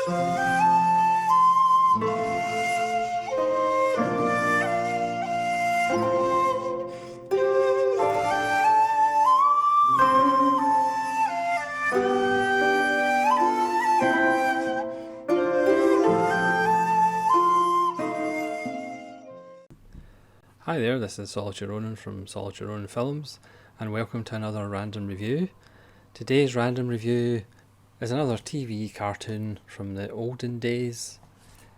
Hi there, this is Solitaire Ronan from Solitaire Ronan Films, and welcome to another random review. Today's random review is another TV cartoon from the olden days.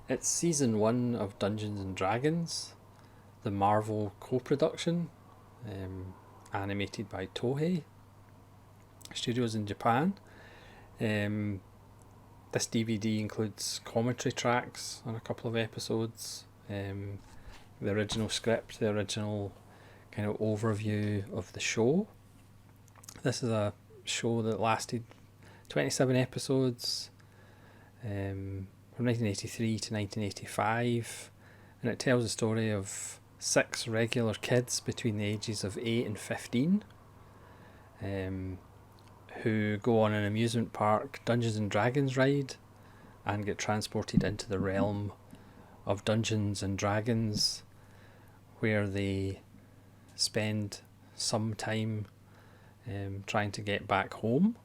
It's season 1 of Dungeons and Dragons, the Marvel co-production, animated by Toei Studios in Japan. This DVD includes commentary tracks on a couple of episodes, the original script, the original kind of overview of the show. This is a show that lasted 27 episodes from 1983 to 1985, and it tells the story of 6 regular kids between the ages of 8 and 15 who go on an amusement park Dungeons and Dragons ride and get transported into the realm of Dungeons and Dragons, where they spend some time trying to get back home.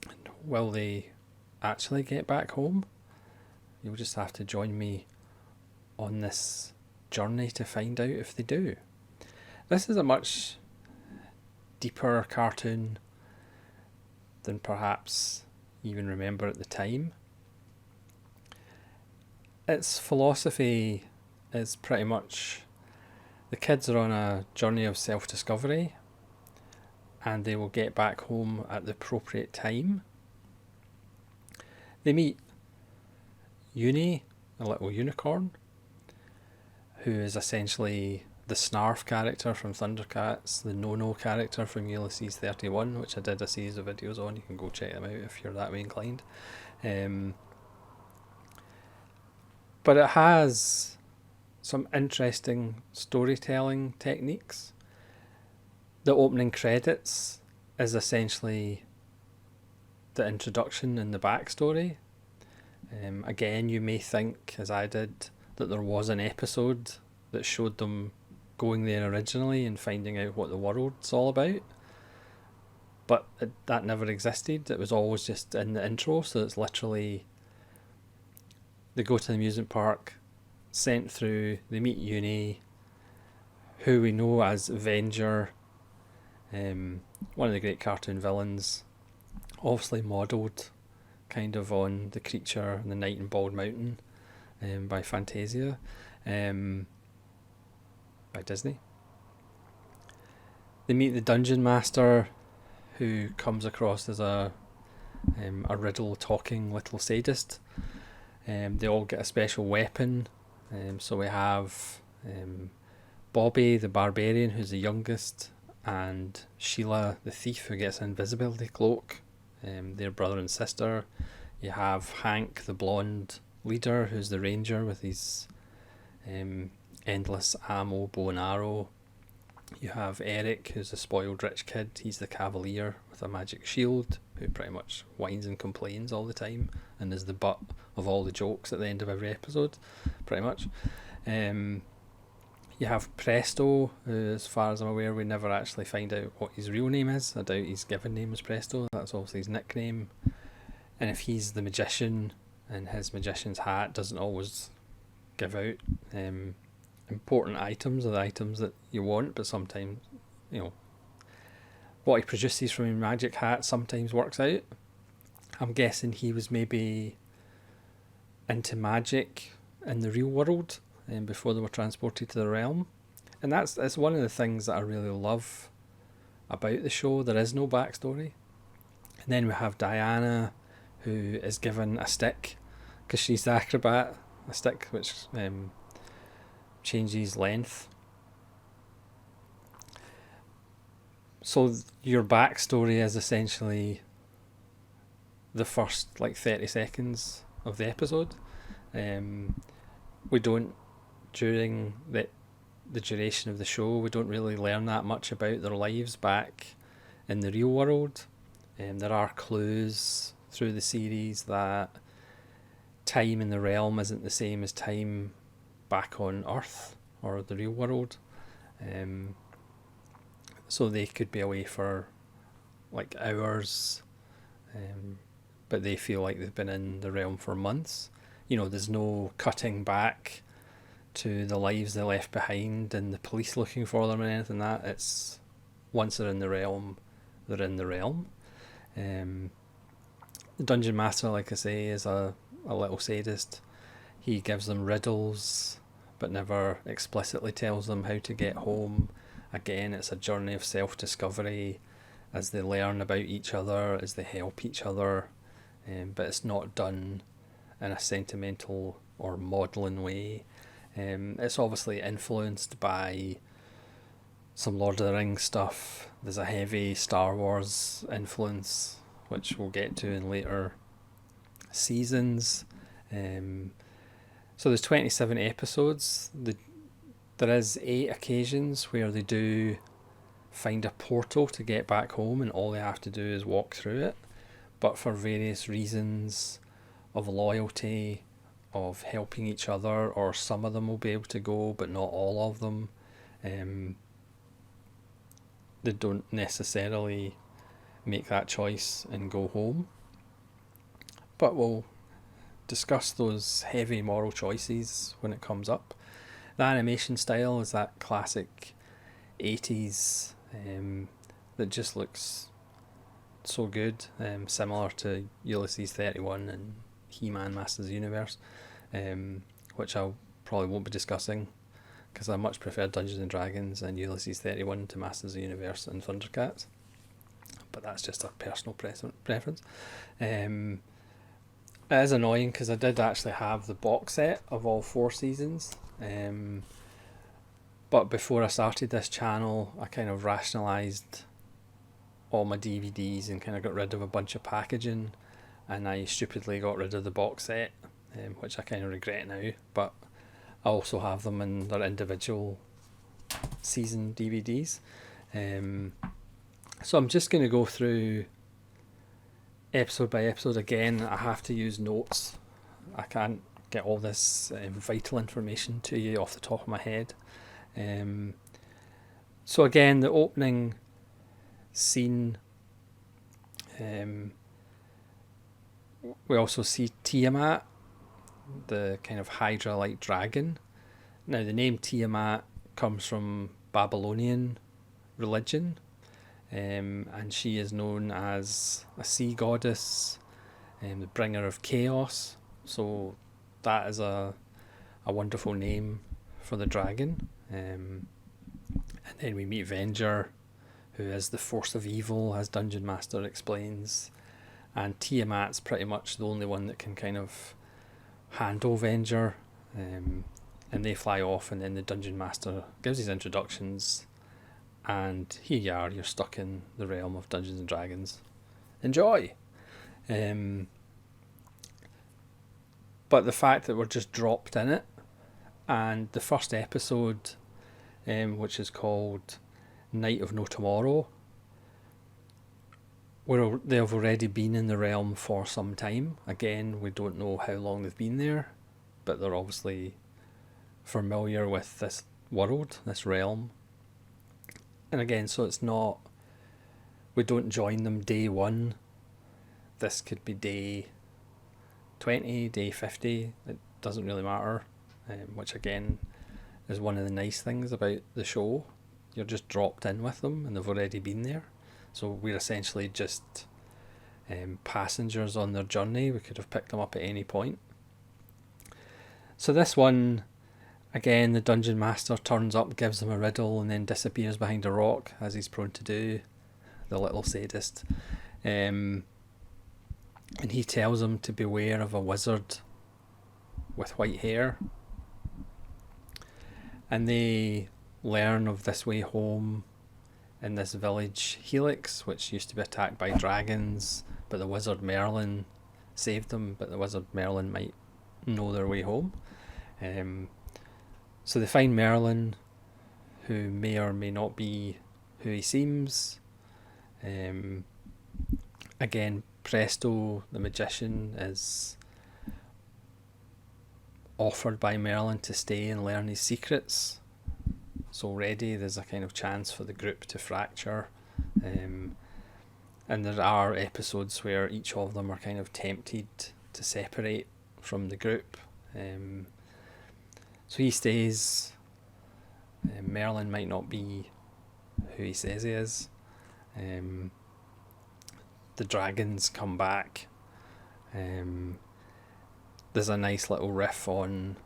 And will they actually get back home? You'll just have to join me on this journey to find out if they do. This is a much deeper cartoon than perhaps even remember at the time. Its philosophy is pretty much the kids are on a journey of self-discovery and they will get back home at the appropriate time. They meet Uni, a little unicorn, who is essentially the Snarf character from Thundercats, the No-No character from Ulysses 31, which I did a series of videos on. You can go check them out if you're that way inclined. But it has some interesting storytelling techniques. The opening credits is essentially the introduction and the backstory. Again, you may think, as I did, that there was an episode that showed them going there originally and finding out what the world's all about. But that never existed. It was always just in the intro, so it's literally they go to the amusement park, sent through, they meet Uni, who we know as Avenger, one of the great cartoon villains, obviously modelled kind of on the creature in the Night in Bald Mountain by Fantasia, by Disney. They meet the Dungeon Master, who comes across as a riddle talking little sadist. They all get a special weapon. So we have Bobby the Barbarian, who's the youngest, and Sheila the thief, who gets an invisibility cloak. Their brother and sister. You have Hank the blonde leader, who's the ranger with his endless ammo, bow and arrow. You have Eric, who's a spoiled rich kid. He's the cavalier with a magic shield, who pretty much whines and complains all the time and is the butt of all the jokes at the end of every episode, pretty much. You have Presto, who, as far as I'm aware, we never actually find out what his real name is. I doubt his given name was Presto. That's obviously his nickname. And if he's the magician, and his magician's hat doesn't always give out important items, or the items that you want, but sometimes, what he produces from his magic hat sometimes works out. I'm guessing he was maybe into magic in the real world before they were transported to the realm. And that's one of the things that I really love about the show. There is no backstory. And then we have Diana, who is given a stick because she's the acrobat, a stick which changes length. So your backstory is essentially the first 30 seconds of the episode. We don't, during the duration of the show, we don't really learn that much about their lives back in the real world. There are clues through the series that time in the realm isn't the same as time back on Earth or the real world. So they could be away for like hours, but they feel like they've been in the realm for months. There's no cutting back to the lives they left behind and the police looking for them and anything like that. It's once they're in the realm, they're in the realm. The Dungeon Master, like I say, is a little sadist. He gives them riddles, but never explicitly tells them how to get home. Again, it's a journey of self-discovery as they learn about each other, as they help each other, but it's not done in a sentimental or maudlin way. It's obviously influenced by some Lord of the Rings stuff. There's a heavy Star Wars influence, which we'll get to in later seasons. So there's 27 episodes. There is 8 occasions where they do find a portal to get back home, and all they have to do is walk through it. But for various reasons of loyalty, of helping each other, or some of them will be able to go, but not all of them, they don't necessarily make that choice and go home. But we'll discuss those heavy moral choices when it comes up. The animation style is that classic 80s that just looks so good, similar to Ulysses 31 and He-Man Masters of the Universe, which I probably won't be discussing because I much prefer Dungeons and Dragons and Ulysses 31 to Masters of the Universe and Thundercats, but that's just a personal preference. It is annoying because I did actually have the box set of all 4 seasons, but before I started this channel I kind of rationalised all my DVDs and kind of got rid of a bunch of packaging, and I stupidly got rid of the box set, which I kind of regret now, but I also have them in their individual season DVDs. So I'm just going to go through episode by episode again. I have to use notes. I can't get all this vital information to you off the top of my head. So again, the opening scene, we also see Tiamat, the kind of Hydra-like dragon. Now the name Tiamat comes from Babylonian religion, and she is known as a sea goddess, the bringer of chaos. So that is a wonderful name for the dragon. And then we meet Venger, who is the force of evil, as Dungeon Master explains, and Tiamat's pretty much the only one that can kind of handle Venger, and they fly off, and then the Dungeon Master gives his introductions, and here you are, you're stuck in the realm of Dungeons and Dragons. Enjoy! But the fact that we're just dropped in it, and the first episode, which is called Night of No Tomorrow, where they've already been in the realm for some time. Again, we don't know how long they've been there, but they're obviously familiar with this world, this realm. And again, so it's not, we don't join them day 1. This could be day 20, day 50, it doesn't really matter, which again is one of the nice things about the show. You're just dropped in with them and they've already been there. So we're essentially just passengers on their journey. We could have picked them up at any point. So this one, again, the Dungeon Master turns up, gives them a riddle, and then disappears behind a rock, as he's prone to do, the little sadist. And he tells them to beware of a wizard with white hair. And they learn of this way home in this village Helix, which used to be attacked by dragons, but the wizard Merlin saved them, but the wizard Merlin might know their way home. So they find Merlin, who may or may not be who he seems. Again, Presto, the magician, is offered by Merlin to stay and learn his secrets. So already there's a kind of chance for the group to fracture. And there are episodes where each of them are kind of tempted to separate from the group. So he stays. Merlin might not be who he says he is. The dragons come back. There's a nice little riff on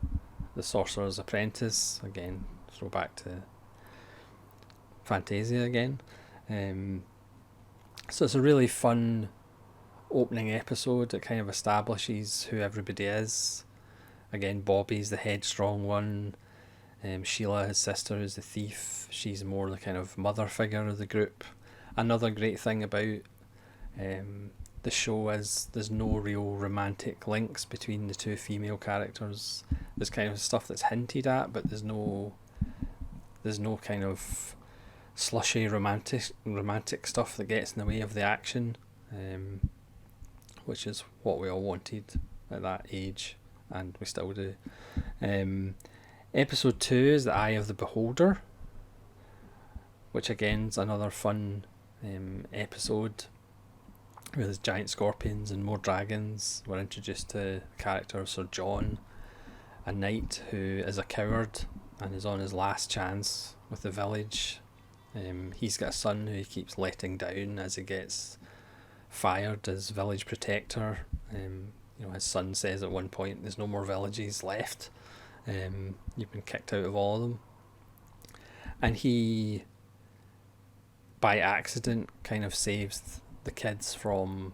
the Sorcerer's Apprentice. Again, throw back to Fantasia again. So it's a really fun opening episode. It kind of establishes who everybody is. Again, Bobby's the headstrong one. Sheila, his sister, is the thief. She's more the kind of mother figure of the group. Another great thing about the show is there's no real romantic links between the two female characters. There's kind of stuff that's hinted at, but there's no kind of slushy romantic stuff that gets in the way of the action, which is what we all wanted at that age, and we still do. Episode 2 is The Eye of the Beholder, which again is another fun episode where there's giant scorpions and more dragons. We're introduced to the character of Sir John, a knight who is a coward and is on his last chance with the village. He's got a son who he keeps letting down as he gets fired as village protector. His son says at one point, there's no more villages left. You've been kicked out of all of them. And he, by accident, kind of saves the kids from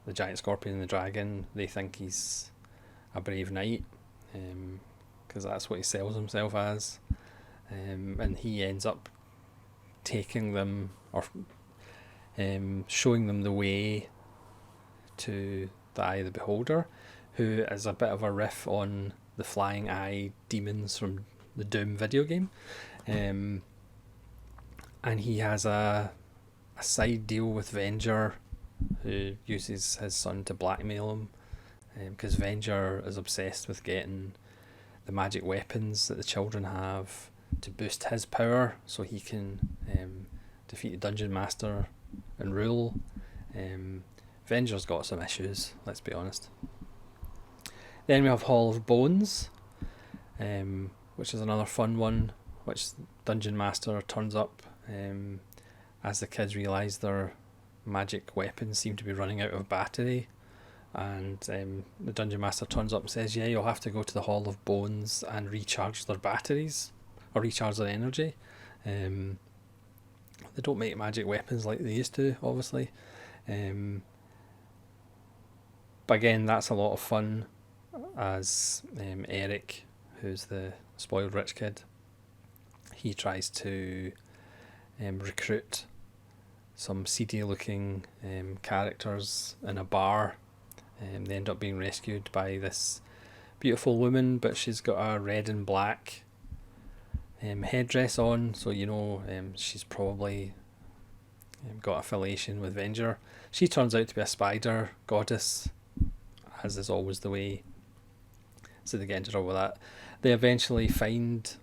the giant scorpion and the dragon. They think he's a brave knight, because that's what he sells himself as. And he ends up taking them, or showing them the way to the Eye of the Beholder, who is a bit of a riff on the flying eye demons from the Doom video game. And he has a side deal with Venger, who uses his son to blackmail him, because Venger is obsessed with getting the magic weapons that the children have to boost his power so he can defeat the Dungeon Master and rule. Venger's got some issues, let's be honest. Then we have Hall of Bones, which is another fun one, which Dungeon Master turns up as the kids realise their magic weapons seem to be running out of battery, and the Dungeon Master turns up and says, yeah, you'll have to go to the Hall of Bones and recharge their batteries, or recharge their energy. They don't make magic weapons like they used to, obviously. But again, that's a lot of fun, as Eric, who's the spoiled rich kid, he tries to recruit some seedy looking characters in a bar. They end up being rescued by this beautiful woman, but she's got a red and black headdress on, so she's probably got affiliation with Venger. She turns out to be a spider goddess, as is always the way, so they get into trouble with that. They eventually find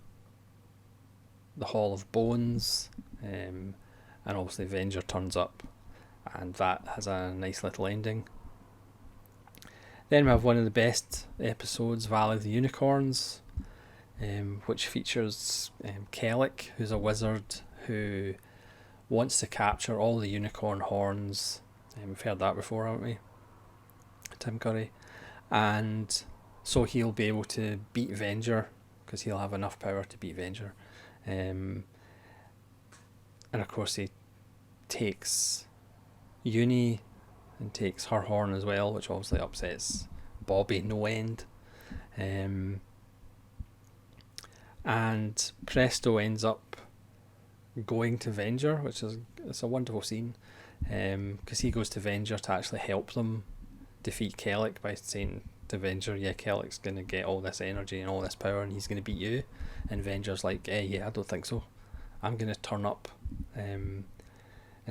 the Hall of Bones, and obviously Venger turns up, and that has a nice little ending. Then we have one of the best episodes, Valley of the Unicorns, which features Kellic, who's a wizard who wants to capture all the unicorn horns. We've heard that before, haven't we? Tim Curry. And so he'll be able to beat Venger, because he'll have enough power to beat Venger. And of course he takes Uni and takes her horn as well, which obviously upsets Bobby no end. And Presto ends up going to Venger, which is, it's a wonderful scene, because he goes to Venger to actually help them defeat Kellic by saying to Venger, yeah, Kellic's going to get all this energy and all this power and he's going to beat you. And Venger's like, yeah, I don't think so. I'm going to turn up and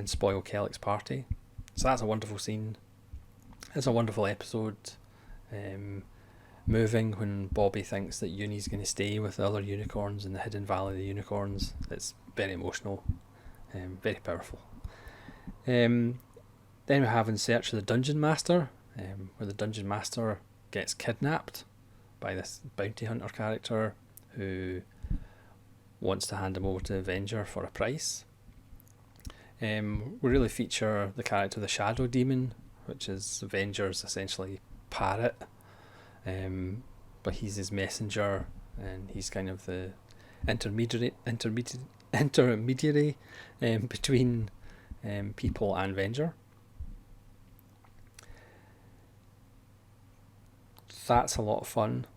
spoil Kellic's party. So that's a wonderful scene. It's a wonderful episode. moving when Bobby thinks that Uni's going to stay with the other unicorns in the hidden valley of the unicorns. It's very emotional, very powerful. Then we have In Search of the Dungeon Master, where the Dungeon Master gets kidnapped by this bounty hunter character who wants to hand him over to the Avenger for a price. We really feature the character of the Shadow Demon, which is Avenger's essentially parrot, but he's his messenger, and he's kind of the intermediary between people and Avenger. That's a lot of fun.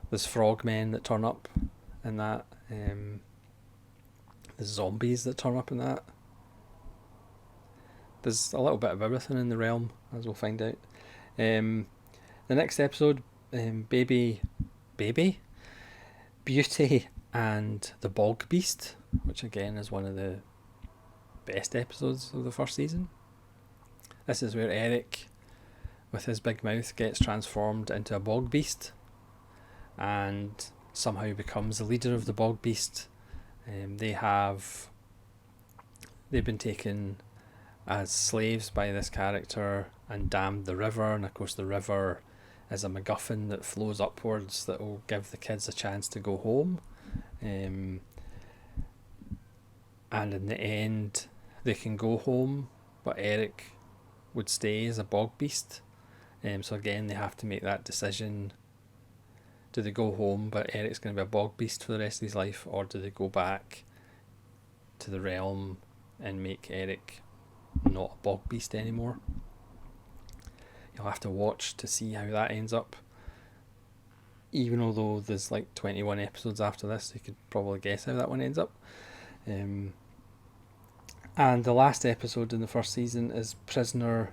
There's frogmen that turn up in that. There's zombies that turn up in that. There's a little bit of everything in the realm, as we'll find out. The next episode, Baby, Beauty and the Bog Beast, which again is one of the best episodes of the first season. This is where Eric, with his big mouth, gets transformed into a bog beast and somehow becomes the leader of the bog beast. They've been taken as slaves by this character and dammed the river, and of course the river is a MacGuffin that flows upwards that will give the kids a chance to go home, and in the end they can go home, but Eric would stay as a bog beast. So again they have to make that decision. Do they go home but Eric's going to be a bog beast for the rest of his life, or do they go back to the realm and make Eric not a bog beast anymore? You'll have to watch to see how that ends up. Even although there's like 21 episodes after this, you could probably guess how that one ends up. And the last episode in the first season is Prison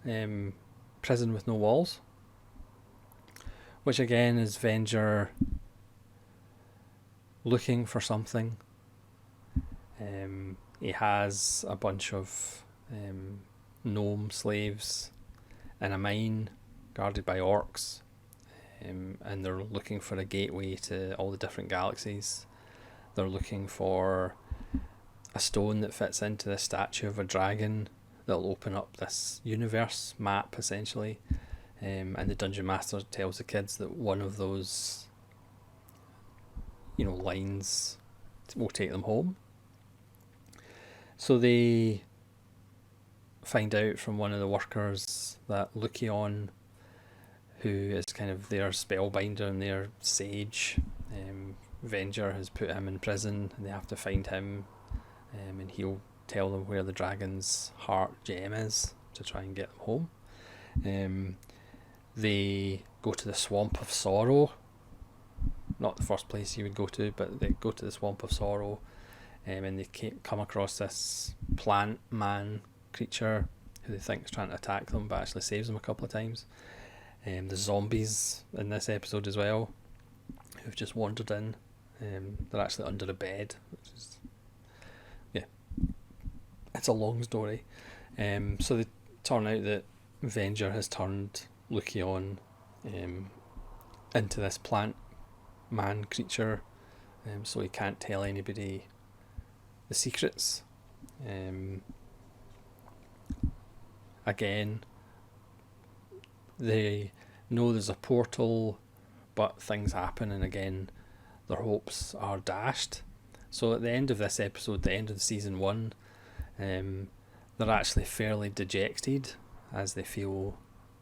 with No Walls, which again is Venger looking for something. He has a bunch of gnome slaves in a mine guarded by orcs, and they're looking for a gateway to all the different galaxies. They're looking for a stone that fits into the statue of a dragon that'll open up this universe map, essentially. And the Dungeon Master tells the kids that one of those, lines will take them home. So they find out from one of the workers that Lucion, who is kind of their spellbinder and their sage, Venger has put him in prison, and they have to find him, and he'll tell them where the dragon's heart gem is to try and get them home. They go to the Swamp of Sorrow, not the first place you would go to, but they go to the Swamp of Sorrow, and they come across this plant man creature who they think is trying to attack them, but actually saves them a couple of times. There's zombies in this episode as well, who've just wandered in. They're actually under a bed, which is, it's a long story. So they turn out that Venger has turned Lucion into this plant man creature, so he can't tell anybody the secrets. Again, they know there's a portal, but things happen, and again their hopes are dashed. So at the end of this episode, the end of season 1, they're actually fairly dejected, as they feel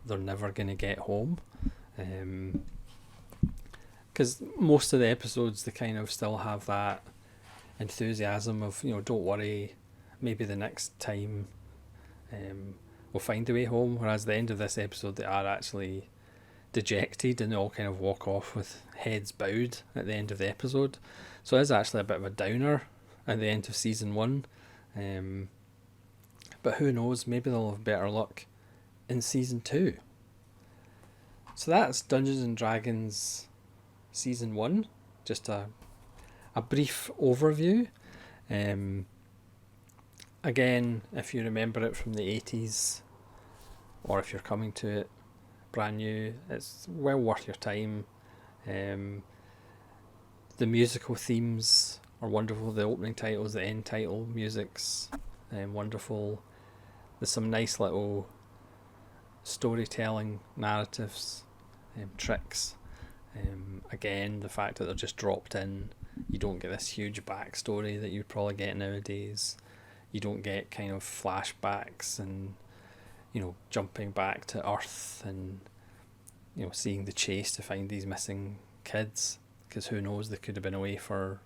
they're never going to get home, because most of the episodes they kind of still have that enthusiasm of, don't worry, maybe the next time we'll find a way home, whereas the end of this episode they are actually dejected, and they all kind of walk off with heads bowed at the end of the episode. So it is actually a bit of a downer at the end of season 1, but who knows, maybe they'll have better luck in season 2. So that's Dungeons and Dragons season 1, just a brief overview. Again, if you remember it from the 80s, or if you're coming to it brand new, it's well worth your time. The musical themes are wonderful. The opening titles, the end title music's wonderful. There's some nice little storytelling narratives, tricks. Again, the fact that they're just dropped in, you don't get this huge backstory that you'd probably get nowadays. You don't get kind of flashbacks and, jumping back to Earth and, seeing the chase to find these missing kids, because who knows, they could have been away for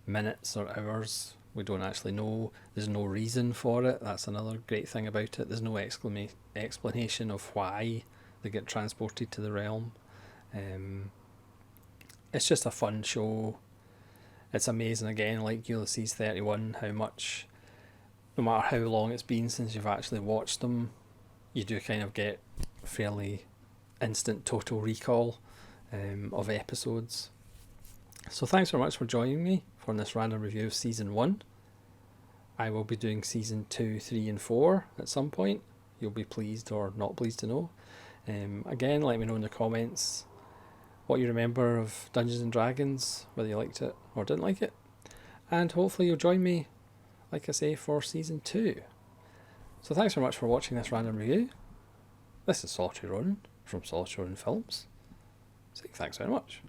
minutes or hours. We don't actually know. There's no reason for it. That's another great thing about it. There's no explanation of why they get transported to the realm. It's just a fun show. It's amazing, again, like Ulysses 31, how much, no matter how long it's been since you've actually watched them, you do kind of get fairly instant total recall of episodes. So thanks very much for joining me for this random review of Season 1. I will be doing Season 2, 3 and 4 at some point. You'll be pleased or not pleased to know. Again, let me know in the comments what you remember of Dungeons and Dragons, whether you liked it or didn't like it. And hopefully you'll join me, like I say, for Season 2. So thanks very much for watching this random review. This is Solitary Ronin from Solitary Ronin Films. So thanks very much.